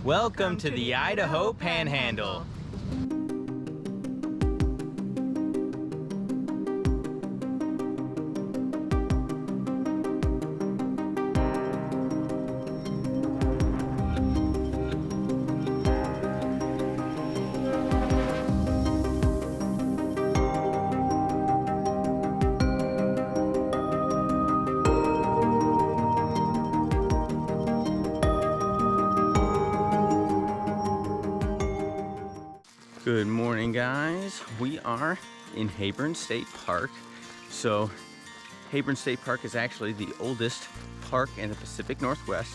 Welcome to the Idaho Panhandle. Good morning, guys. We are in Heyburn State Park. So Heyburn State Park is actually the oldest park in the Pacific Northwest.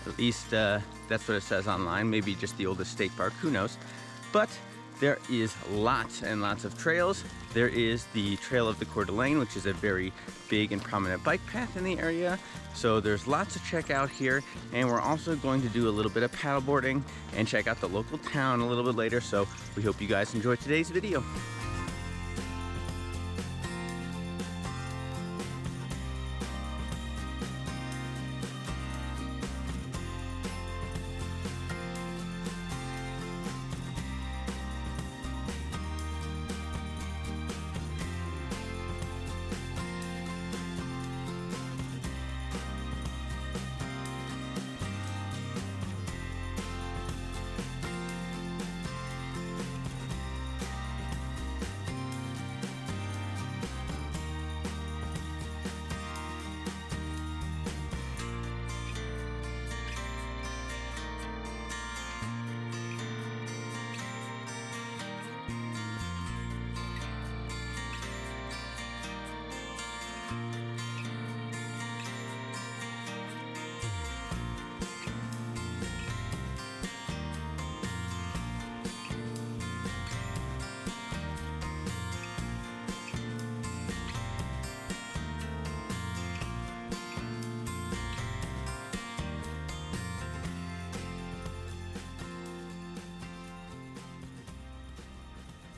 At least that's what it says online. Maybe just the oldest state park, who knows. But there is lots and lots of trails. There is the Trail of the Coeur d'Alene, which is a very big and prominent bike path in the area. So there's lots to check out here. And we're also going to do a little bit of paddleboarding and check out the local town a little bit later. So we hope you guys enjoy today's video.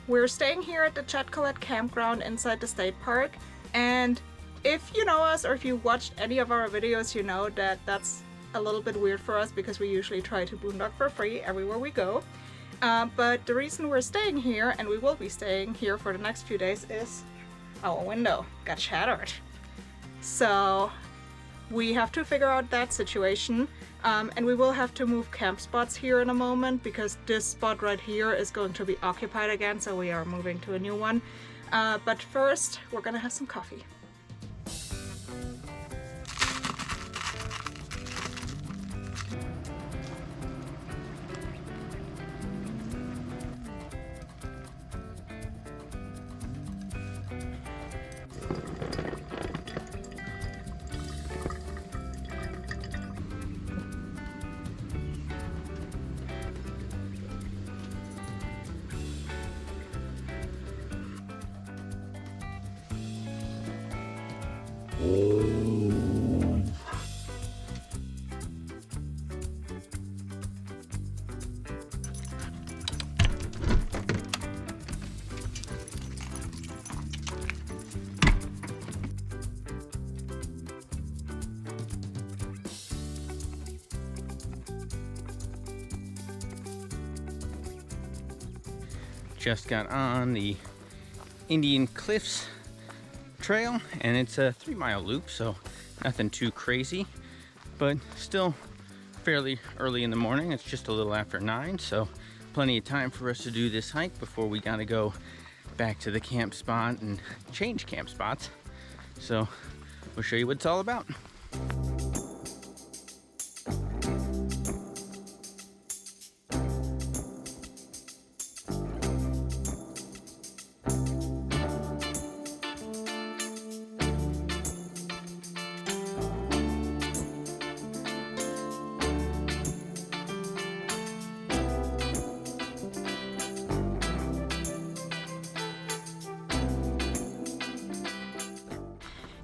We're staying here at the Chatcolet campground inside the state park, and if you know us or if you watched any of our videos, you know that that's a little bit weird for us because we usually try to boondock for free everywhere we go. But the reason we're staying here, and we will be staying here for the next few days, is our window got shattered. So we have to figure out that situation, and we will have to move camp spots here in a moment because this spot right here is going to be occupied again, so we are moving to a new one. But first, we're gonna have some coffee. Just got on the Indian Cliffs trail, and it's a 3-mile loop, so nothing too crazy, but still fairly early in the morning. It's just a little after 9, so plenty of time for us to do this hike before we gotta go back to the camp spot and change camp spots. So we'll show you what it's all about.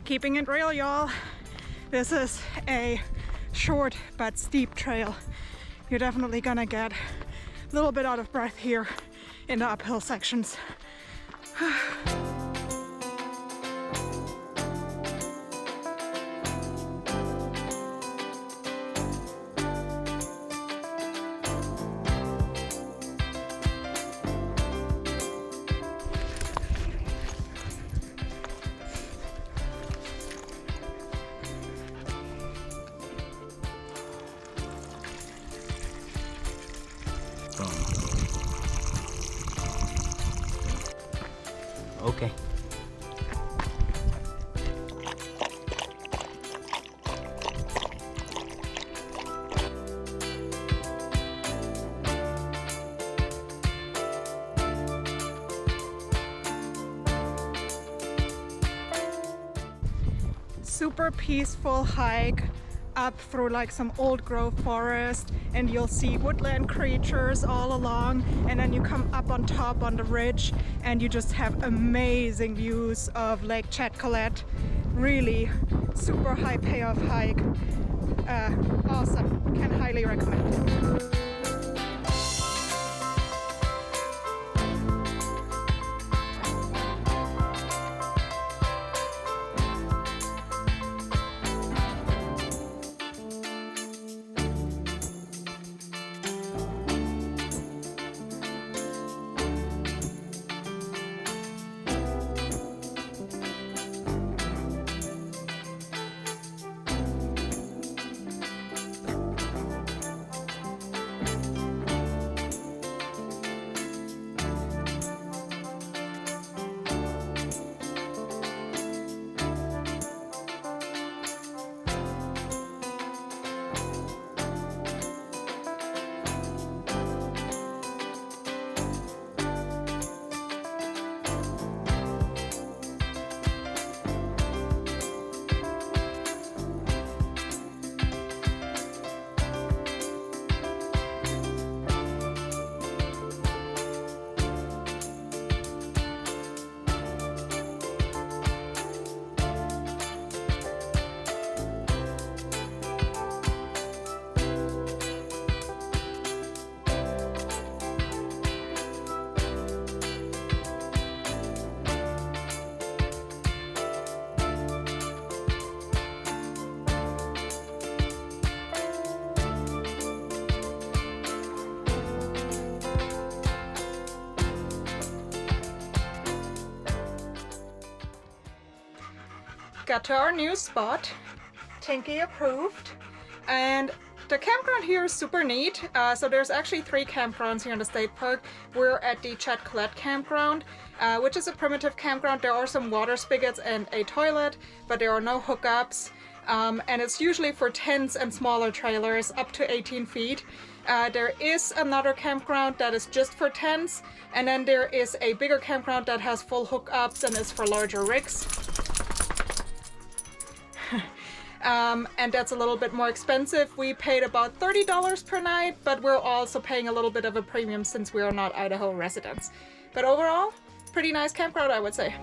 Keeping it real, y'all. This is a short but steep trail. You're definitely gonna get a little bit out of breath here in the uphill sections. phone. Okay. Super peaceful hike up through like some old growth forest, and you'll see woodland creatures all along, and then you come up on top on the ridge and you just have amazing views of Lake Chatcolet. Really super high payoff hike. Awesome, can highly recommend. Got to our new spot, Tinky approved, and the campground here is super neat. So there's actually 3 campgrounds here in the state park. We're at the Chatcolet campground, which is a primitive campground. There are some water spigots and a toilet, but there are no hookups. And it's usually for tents and smaller trailers up to 18 feet. There is another campground that is just for tents, and then there is a bigger campground that has full hookups and is for larger rigs. And that's a little bit more expensive. We paid about $30 per night, but we're also paying a little bit of a premium since we are not Idaho residents. But overall, pretty nice campground, I would say.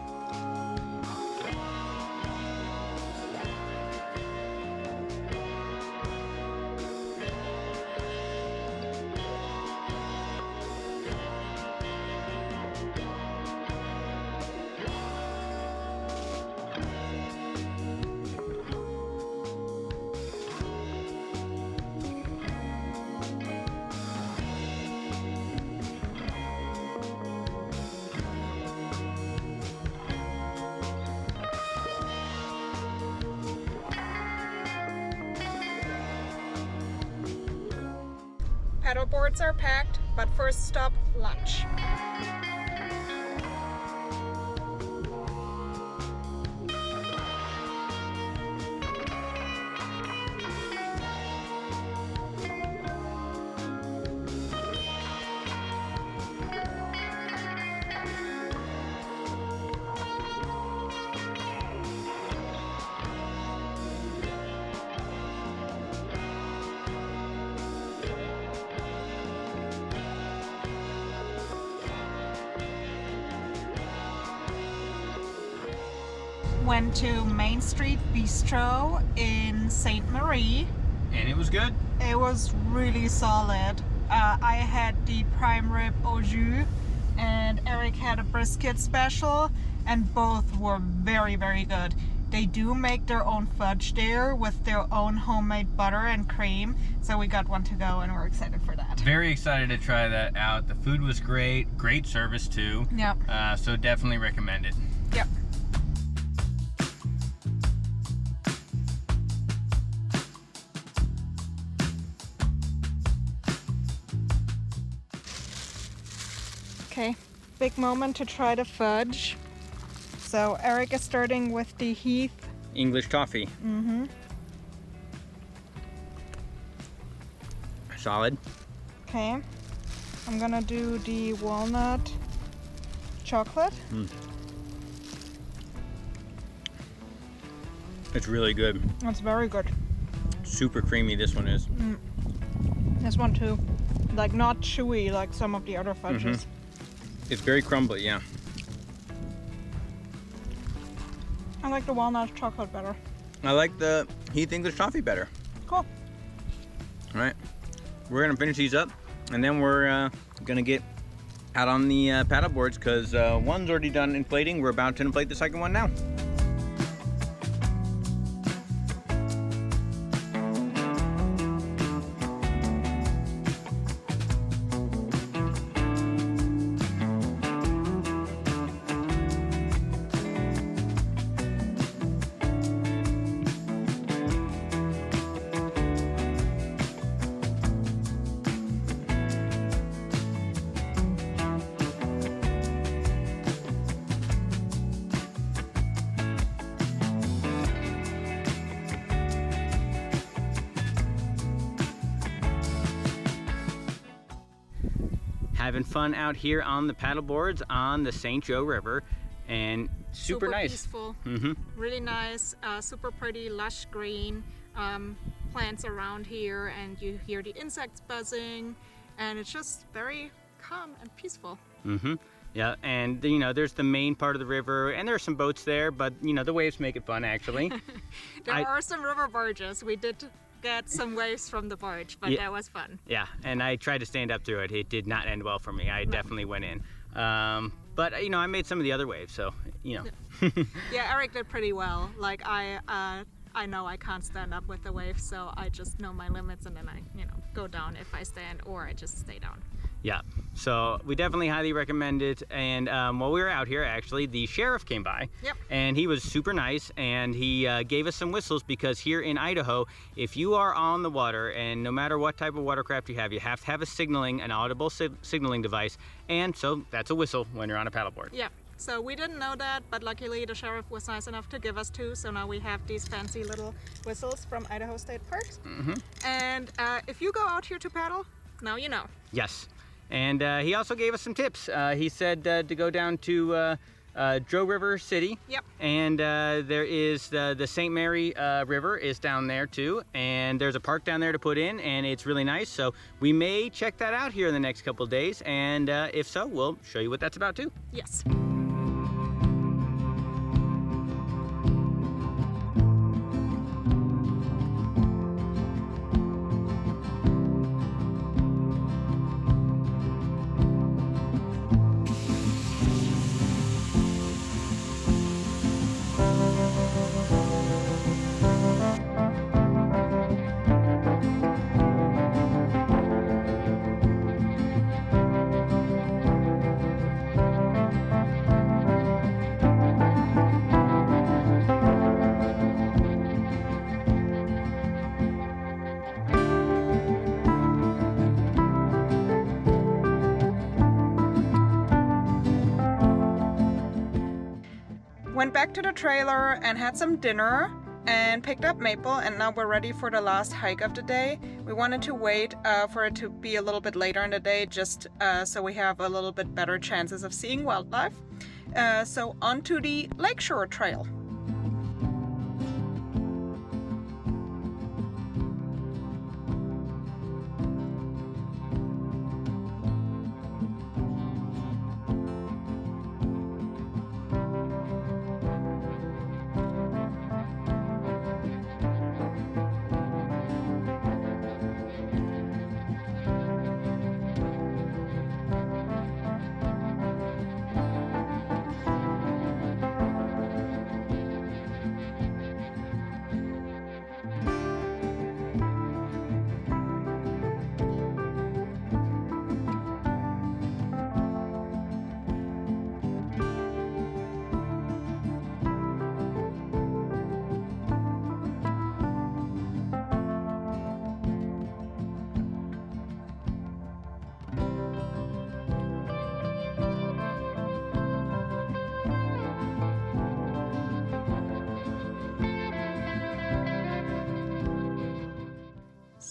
Paddleboards are packed, but first stop, lunch. Went to Main Street Bistro in St. Marie. And it was good. It was really solid. I had the prime rib au jus and Eric had a brisket special, and both were very, very good. They do make their own fudge there with their own homemade butter and cream, so we got one to go and we're excited for that. Very excited to try that out. The food was great. Great service too. Yep. So definitely recommend it. Yep. Okay, big moment to try the fudge. So Eric is starting with the Heath. English toffee. Mm-hmm. Solid. Okay, I'm gonna do the walnut chocolate. It's really good. That's very good. Super creamy this one is. This one too. Like not chewy like some of the other fudges. It's very crumbly, yeah. I like the walnut chocolate better. I like the Heath English toffee better. Cool. All right, we're gonna finish these up, and then we're gonna get out on the paddle boards because one's already done inflating. We're about to inflate the second one now. Having fun out here on the paddle boards on the St. Joe River, and super nice. Peaceful. Really nice, super pretty, lush green plants around here, and you hear the insects buzzing, and it's just very calm and peaceful. Yeah, and you know, there's the main part of the river, and there are some boats there, but you know, the waves make it fun actually. There are some river barges. We did get some waves from the barge, but that was fun. Yeah, and I tried to stand up through it. It did not end well for me. I definitely went in. But you know, I made some of the other waves, so you know. Yeah, Eric did pretty well. Like I know I can't stand up with the waves, so I just know my limits, and then I, you know, go down if I stand, or I just stay down. Yeah, so we definitely highly recommend it. And while we were out here, actually, the sheriff came by. Yep. And he was super nice, and he gave us some whistles, because here in Idaho, if you are on the water, and no matter what type of watercraft you have to have a signaling, an audible signaling device, and so that's a whistle when you're on a paddleboard. Yeah. So we didn't know that, but luckily the sheriff was nice enough to give us two. So now we have these fancy little whistles from Idaho State Park. And if you go out here to paddle, now you know. Yes. And he also gave us some tips. He said to go down to Joe River City. Yep. And there is the St. Mary River is down there too. And there's a park down there to put in, and it's really nice. So we may check that out here in the next couple of days. And if so, we'll show you what that's about too. Yes. Went back to the trailer and had some dinner and picked up Maple, and now we're ready for the last hike of the day. We wanted to wait for it to be a little bit later in the day, just so we have a little bit better chances of seeing wildlife. So onto the Lakeshore Trail.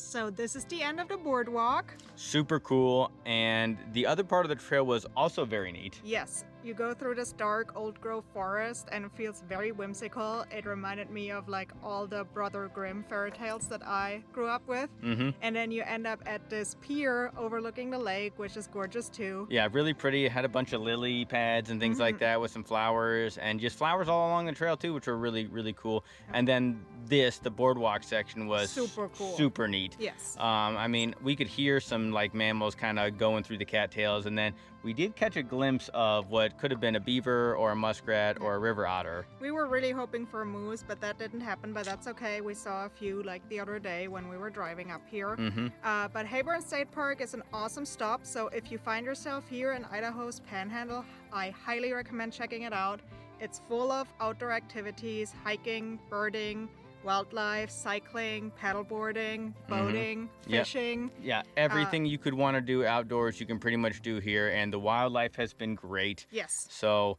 So this is the end of the boardwalk. Super cool. And the other part of the trail was also very neat. Yes, you go through this dark old growth forest and it feels very whimsical. It reminded me of like all the Brother Grimm fairy tales that I grew up with. And then you end up at this pier overlooking the lake, which is gorgeous too. Yeah, really pretty. It had a bunch of lily pads and things like that with some flowers and just flowers all along the trail too, which were really, really cool. And then the boardwalk section was super cool. Super neat. Yes. I mean, we could hear some like mammals kind of going through the cattails, and then we did catch a glimpse of what could have been a beaver or a muskrat or a river otter. We were really hoping for a moose, but that didn't happen, but that's okay. We saw a few like the other day when we were driving up here. But Heyburn State Park is an awesome stop, so if you find yourself here in Idaho's Panhandle, I highly recommend checking it out. It's full of outdoor activities, hiking, birding, wildlife, cycling, paddleboarding, boating, fishing. Yeah, everything you could want to do outdoors, you can pretty much do here, and the wildlife has been great. Yes. So,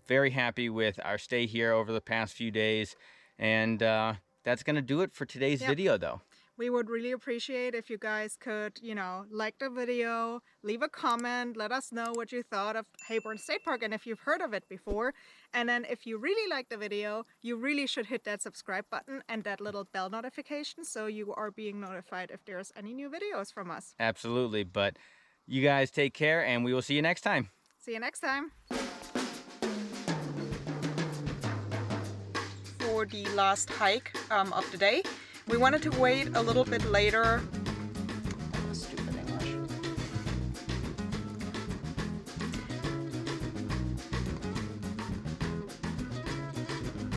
very happy with our stay here over the past few days, and that's going to do it for today's video, though. We would really appreciate if you guys could, like the video, leave a comment, let us know what you thought of Heyburn State Park and if you've heard of it before. And then if you really like the video, you really should hit that subscribe button and that little bell notification so you are being notified if there's any new videos from us. Absolutely. But you guys take care and we will see you next time. See you next time. For the last hike of the day, we wanted to wait a little bit later